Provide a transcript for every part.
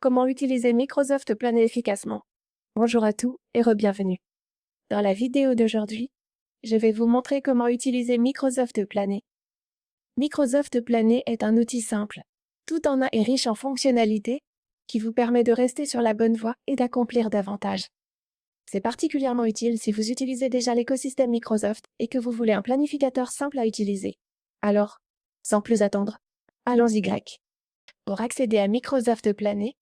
comment utiliser Microsoft Planet efficacement. Bonjour à tous et re-bienvenue. Dans la vidéo d'aujourd'hui, je vais vous montrer comment utiliser Microsoft Planet. Microsoft Planet est un outil simple, tout en un et riche en fonctionnalités, qui vous permet de rester sur la bonne voie et d'accomplir davantage. C'est particulièrement utile si vous utilisez déjà l'écosystème Microsoft et que vous voulez un planificateur simple à utiliser. Alors, sans plus attendre, allons-y grec. Pour accéder à Microsoft Planet,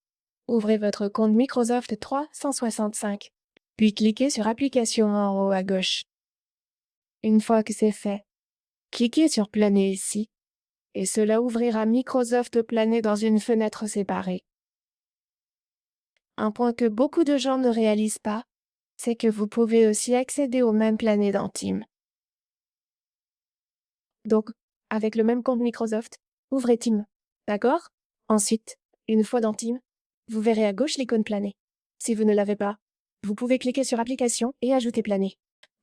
ouvrez votre compte Microsoft 365, puis cliquez sur Applications en haut à gauche. Une fois que c'est fait, cliquez sur Planet ici, et cela ouvrira Microsoft Planet dans une fenêtre séparée. Un point que beaucoup de gens ne réalisent pas, c'est que vous pouvez aussi accéder au même Planet dans Teams. Donc, avec le même compte Microsoft, ouvrez Teams, d'accord? Ensuite, une fois dans Teams, vous verrez à gauche l'icône Planet. Si vous ne l'avez pas, vous pouvez cliquer sur Applications et ajouter Planet.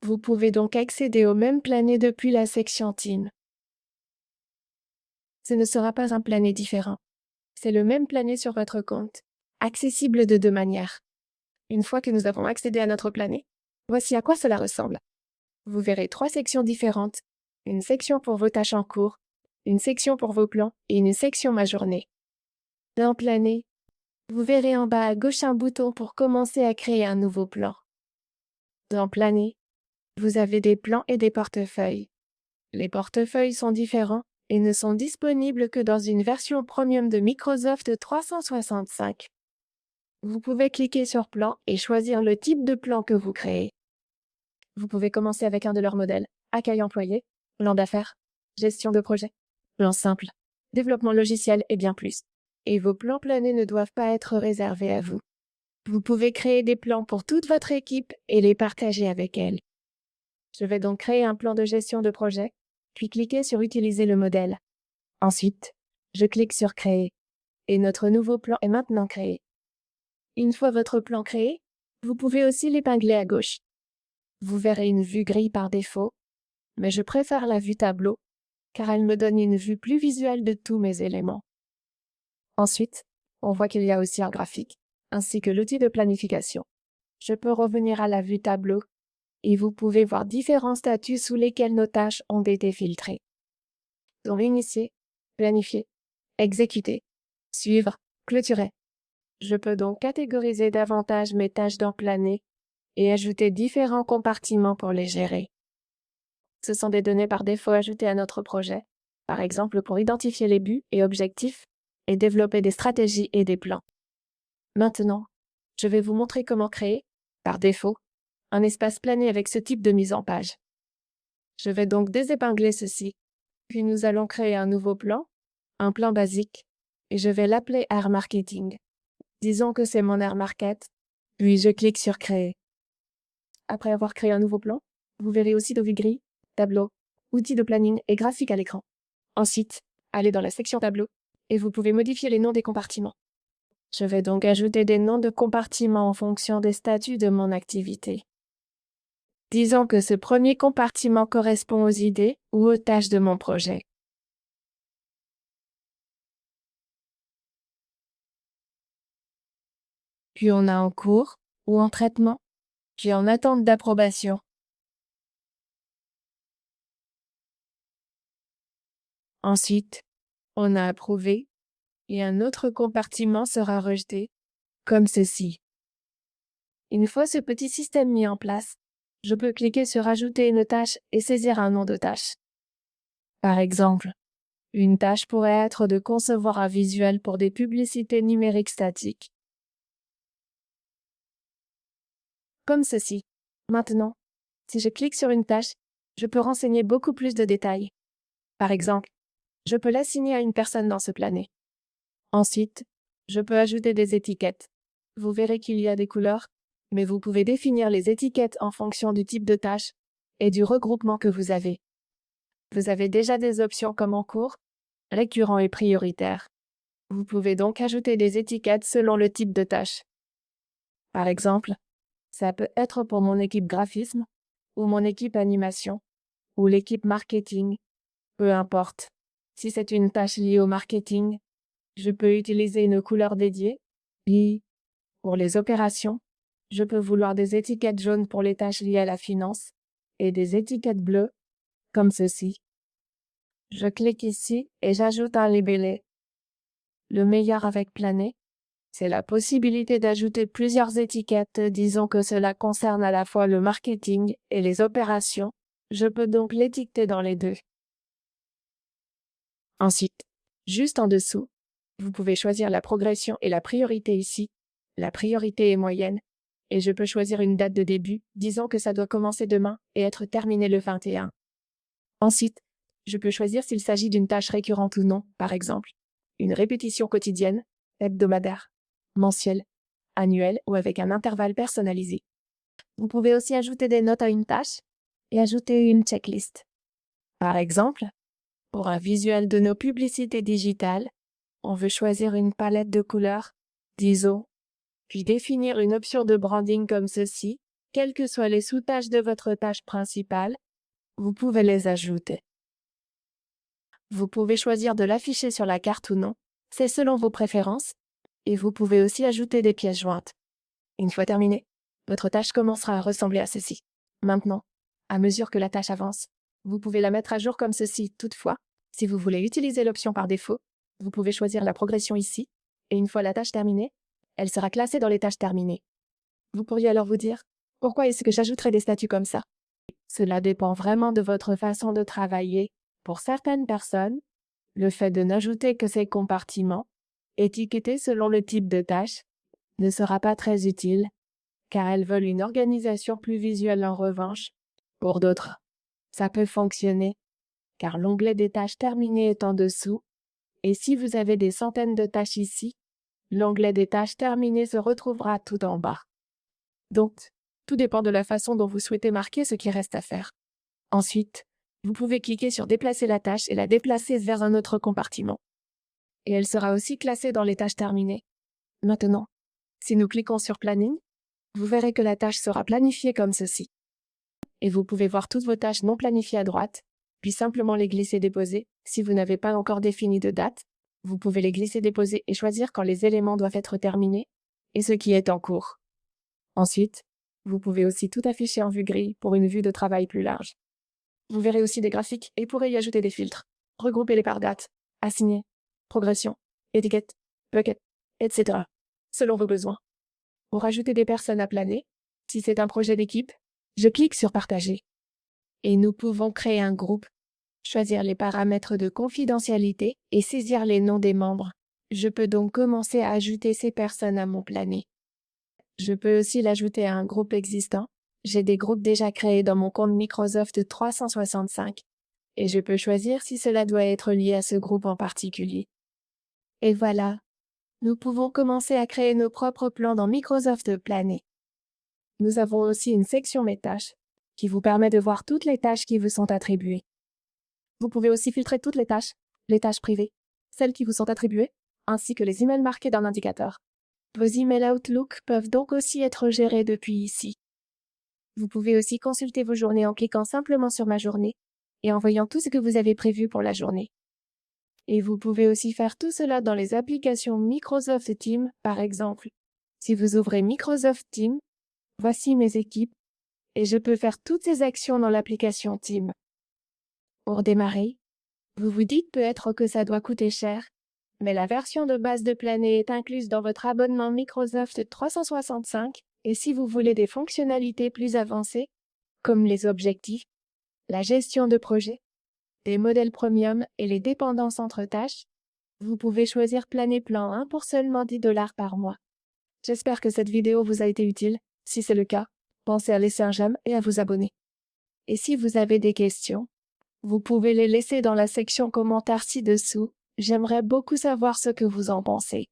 Vous pouvez donc accéder au même Planet depuis la section Teams. Ce ne sera pas un Planet différent. C'est le même Planet sur votre compte, accessible de deux manières. Une fois que nous avons accédé à notre Planet, voici à quoi cela ressemble. Vous verrez 3 sections différentes, une section pour vos tâches en cours, une section pour vos plans et une section ma journée. Dans Planet, vous verrez en bas à gauche un bouton pour commencer à créer un nouveau plan. Dans Planet, vous avez des plans et des portefeuilles. Les portefeuilles sont différents et ne sont disponibles que dans une version premium de Microsoft 365. Vous pouvez cliquer sur Plan et choisir le type de plan que vous créez. Vous pouvez commencer avec un de leurs modèles, accueil employé, plan d'affaires, gestion de projet, plan simple, développement logiciel et bien plus. Et vos plans Planet ne doivent pas être réservés à vous. Vous pouvez créer des plans pour toute votre équipe et les partager avec elle. Je vais donc créer un plan de gestion de projet, puis cliquer sur Utiliser le modèle. Ensuite, je clique sur Créer, et notre nouveau plan est maintenant créé. Une fois votre plan créé, vous pouvez aussi l'épingler à gauche. Vous verrez une vue grille par défaut, mais je préfère la vue tableau, car elle me donne une vue plus visuelle de tous mes éléments. Ensuite, on voit qu'il y a aussi un graphique, ainsi que l'outil de planification. Je peux revenir à la vue tableau, et vous pouvez voir différents statuts sous lesquels nos tâches ont été filtrées. Dont initier, planifier, exécuter, suivre, clôturer. Je peux donc catégoriser davantage mes tâches dans Planet et ajouter différents compartiments pour les gérer. Ce sont des données par défaut ajoutées à notre projet, par exemple pour identifier les buts et objectifs et développer des stratégies et des plans. Maintenant, je vais vous montrer comment créer, par défaut, un espace Planet avec ce type de mise en page. Je vais donc désépingler ceci, puis nous allons créer un nouveau plan, un plan basique, et je vais l'appeler Air Marketing. Disons que c'est mon Air Market, puis je clique sur Créer. Après avoir créé un nouveau plan, vous verrez aussi de vue grille, tableau, outils de planning et graphique à l'écran. Ensuite, allez dans la section tableau, et vous pouvez modifier les noms des compartiments. Je vais donc ajouter des noms de compartiments en fonction des statuts de mon activité. Disons que ce premier compartiment correspond aux idées ou aux tâches de mon projet. Puis on a en cours ou en traitement, puis en attente d'approbation. Ensuite, on a approuvé et un autre compartiment sera rejeté, comme ceci. Une fois ce petit système mis en place, je peux cliquer sur Ajouter une tâche et saisir un nom de tâche. Par exemple, une tâche pourrait être de concevoir un visuel pour des publicités numériques statiques. Comme ceci. Maintenant, si je clique sur une tâche, je peux renseigner beaucoup plus de détails. Par exemple, je peux l'assigner à une personne dans ce Planet. Ensuite, je peux ajouter des étiquettes. Vous verrez qu'il y a des couleurs, mais vous pouvez définir les étiquettes en fonction du type de tâche et du regroupement que vous avez. Vous avez déjà des options comme en cours, récurrent et prioritaire. Vous pouvez donc ajouter des étiquettes selon le type de tâche. Par exemple, ça peut être pour mon équipe graphisme, ou mon équipe animation, ou l'équipe marketing, peu importe. Si c'est une tâche liée au marketing, je peux utiliser une couleur dédiée, Puis, pour les opérations, je peux vouloir des étiquettes jaunes pour les tâches liées à la finance et des étiquettes bleues, comme ceci. Je clique ici et j'ajoute un libellé. Le meilleur avec Planet, c'est la possibilité d'ajouter plusieurs étiquettes. Disons que cela concerne à la fois le marketing et les opérations. Je peux donc l'étiqueter dans les deux. Ensuite, juste en dessous, vous pouvez choisir la progression et la priorité ici. La priorité est moyenne. Et je peux choisir une date de début, disons que ça doit commencer demain et être terminé le 21. Ensuite, je peux choisir s'il s'agit d'une tâche récurrente ou non, par exemple, une répétition quotidienne, hebdomadaire, mensuelle, annuelle ou avec un intervalle personnalisé. Vous pouvez aussi ajouter des notes à une tâche et ajouter une checklist. Par exemple, pour un visuel de nos publicités digitales, on veut choisir une palette de couleurs, disons, puis définir une option de branding comme ceci. Quelles que soient les sous-tâches de votre tâche principale, vous pouvez les ajouter. Vous pouvez choisir de l'afficher sur la carte ou non, c'est selon vos préférences, et vous pouvez aussi ajouter des pièces jointes. Une fois terminée, votre tâche commencera à ressembler à ceci. Maintenant, à mesure que la tâche avance, vous pouvez la mettre à jour comme ceci. Toutefois, si vous voulez utiliser l'option par défaut, vous pouvez choisir la progression ici, et une fois la tâche terminée, elle sera classée dans les tâches terminées. Vous pourriez alors vous dire, pourquoi est-ce que j'ajouterais des statuts comme ça? Cela dépend vraiment de votre façon de travailler. Pour certaines personnes, le fait de n'ajouter que ces compartiments, étiquetés selon le type de tâche, ne sera pas très utile, car elles veulent une organisation plus visuelle en revanche. Pour d'autres, ça peut fonctionner, car l'onglet des tâches terminées est en dessous, et si vous avez des centaines de tâches ici, l'onglet des tâches terminées se retrouvera tout en bas. Donc, tout dépend de la façon dont vous souhaitez marquer ce qui reste à faire. Ensuite, vous pouvez cliquer sur déplacer la tâche et la déplacer vers un autre compartiment. Et elle sera aussi classée dans les tâches terminées. Maintenant, si nous cliquons sur Planning, vous verrez que la tâche sera planifiée comme ceci. Et vous pouvez voir toutes vos tâches non planifiées à droite, puis simplement les glisser-déposer. Si vous n'avez pas encore défini de date, vous pouvez les glisser-déposer et choisir quand les éléments doivent être terminés et ce qui est en cours. Ensuite, vous pouvez aussi tout afficher en vue grise pour une vue de travail plus large. Vous verrez aussi des graphiques et pourrez y ajouter des filtres. Regroupez-les par date, assigner, progression, étiquette, bucket, etc. selon vos besoins. Pour ajouter des personnes à planer, si c'est un projet d'équipe, je clique sur Partager. Et nous pouvons créer un groupe, choisir les paramètres de confidentialité et saisir les noms des membres. Je peux donc commencer à ajouter ces personnes à mon plané. Je peux aussi l'ajouter à un groupe existant. J'ai des groupes déjà créés dans mon compte Microsoft 365 et je peux choisir si cela doit être lié à ce groupe en particulier. Et voilà, nous pouvons commencer à créer nos propres plans dans Microsoft Planet. Nous avons aussi une section Mes tâches qui vous permet de voir toutes les tâches qui vous sont attribuées. Vous pouvez aussi filtrer toutes les tâches privées, celles qui vous sont attribuées, ainsi que les emails marqués d'un indicateur. Vos emails Outlook peuvent donc aussi être gérés depuis ici. Vous pouvez aussi consulter vos journées en cliquant simplement sur Ma journée et en voyant tout ce que vous avez prévu pour la journée. Et vous pouvez aussi faire tout cela dans les applications Microsoft Teams, par exemple. Si vous ouvrez Microsoft Teams, voici mes équipes et je peux faire toutes ces actions dans l'application Teams. Pour démarrer, vous vous dites peut-être que ça doit coûter cher, mais la version de base de Planet est incluse dans votre abonnement Microsoft 365 et si vous voulez des fonctionnalités plus avancées, comme les objectifs, la gestion de projet, des modèles premium et les dépendances entre tâches, vous pouvez choisir Planet Plan 1 pour seulement 10 $ par mois. J'espère que cette vidéo vous a été utile. Si c'est le cas, pensez à laisser un j'aime et à vous abonner. Et si vous avez des questions, vous pouvez les laisser dans la section commentaires ci-dessous. J'aimerais beaucoup savoir ce que vous en pensez.